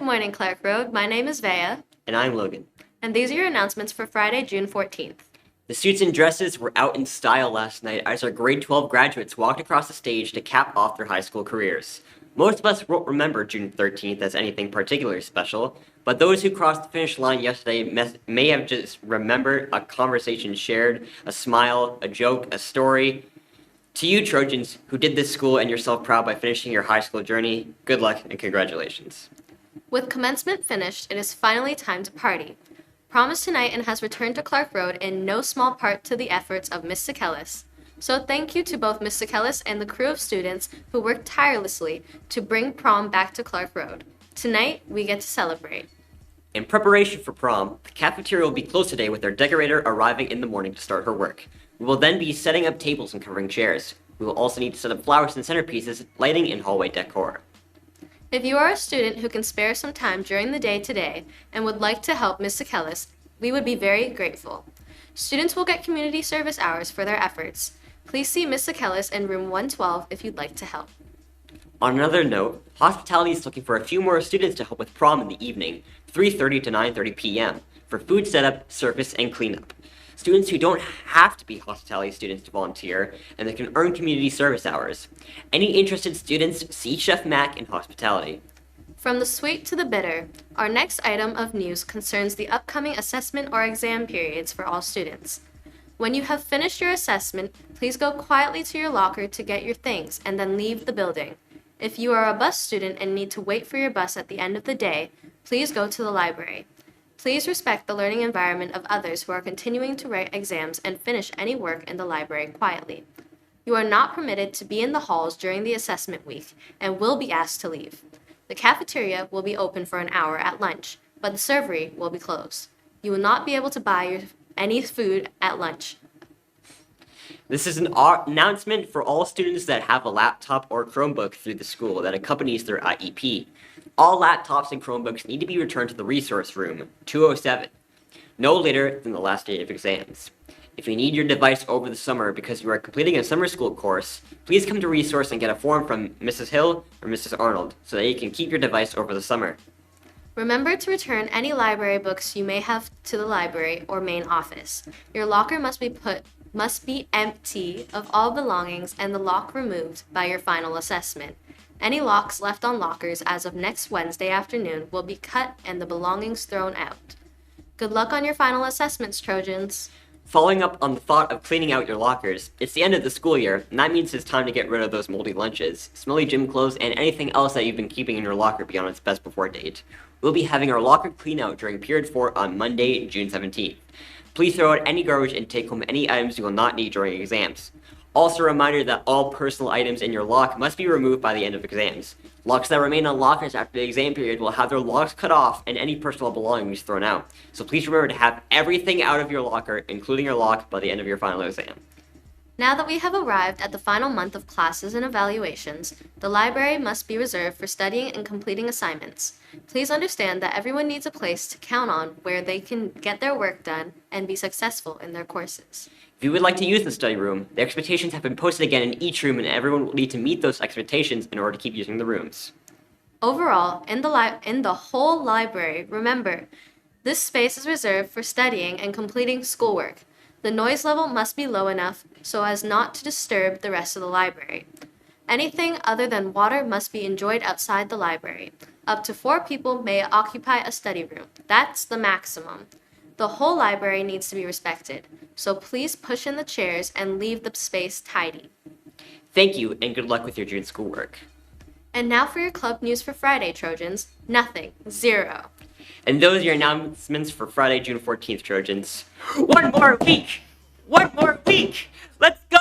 Good morning, Clark Road. My name is Vea, And I'm Logan. and these are your announcements for Friday, June 14th. The suits and dresses were out in style last night as our grade 12 graduates walked across the stage to cap off their high school careers. Most of us won't remember June 13th as anything particularly special, but those who crossed the finish line yesterday may have just remembered a conversation shared, a smile, a joke, a story. To you, Trojans, who did this school and yourself proud by finishing your high school journey, good luck and congratulations. With commencement finished, it is finally time to party. Prom is tonight and has returned to Clark Road in no small part to the efforts of Miss Sekelis. So thank you to both Miss Sekelis and the crew of students who worked tirelessly to bring prom back to Clark Road. Tonight, we get to celebrate. In preparation for prom, the cafeteria will be closed today with our decorator arriving in the morning to start her work. We will then be setting up tables and covering chairs. We will also need to set up flowers and centerpieces, lighting, and hallway decor. If you are a student who can spare some time during the day today and would like to help Ms. Sekelis, we would be very grateful. Students will get community service hours for their efforts. Please see Ms. Sekelis in room 112 if you'd like to help. On another note, hospitality is looking for a few more students to help with prom in the evening, 3:30 to 9:30 p.m., for food setup, service, and cleanup. Students who don't have to be hospitality students to volunteer, and they can earn community service hours. Any interested students, see Chef Mac in hospitality. From the sweet to the bitter, our next item of news concerns the upcoming assessment or exam periods for all students. When you have finished your assessment, please go quietly to your locker to get your things and then leave the building. If you are a bus student and need to wait for your bus at the end of the day, please go to the library. Please respect the learning environment of others who are continuing to write exams and finish any work in the library quietly. You are not permitted to be in the halls during the assessment week and will be asked to leave. The cafeteria will be open for an hour at lunch, but the servery will be closed. You will not be able to buy any food at lunch. This is an announcement for all students that have a laptop or Chromebook through the school that accompanies their IEP. All laptops and Chromebooks need to be returned to the resource room, 207, no later than the last day of exams. If you need your device over the summer because you are completing a summer school course, please come to resource and get a form from Mrs. Hill or Mrs. Arnold so that you can keep your device over the summer. Remember to return any library books you may have to the library or main office. Your locker must be empty of all belongings and the lock removed by your final assessment. Any locks left on lockers as of next Wednesday afternoon will be cut and the belongings thrown out. Good luck on your final assessments, Trojans. Following up on the thought of cleaning out your lockers, it's the end of the school year, and that means it's time to get rid of those moldy lunches, smelly gym clothes, and anything else that you've been keeping in your locker beyond its best before date. We'll be having our locker clean out during period 4 on Monday, June 17th. Please throw out any garbage and take home any items you will not need during exams. Also a reminder that all personal items in your lock must be removed by the end of exams. Locks that remain on lockers after the exam period will have their locks cut off and any personal belongings thrown out. So please remember to have everything out of your locker, including your lock, by the end of your final exam. Now that we have arrived at the final month of classes and evaluations, the library must be reserved for studying and completing assignments. Please understand that everyone needs a place to count on where they can get their work done and be successful in their courses. If you would like to use the study room, the expectations have been posted again in each room and everyone will need to meet those expectations in order to keep using the rooms. Overall, in the whole library, remember, this space is reserved for studying and completing schoolwork. The noise level must be low enough so as not to disturb the rest of the library. Anything other than water must be enjoyed outside the library. Up to 4 people may occupy a study room. That's the maximum. The whole library needs to be respected, so please push in the chairs and leave the space tidy. Thank you, and good luck with your June schoolwork. And now for your club news for Friday, Trojans. Nothing. 0. And those are your announcements for Friday, June 14th, Trojans. One more week! One more week! Let's go!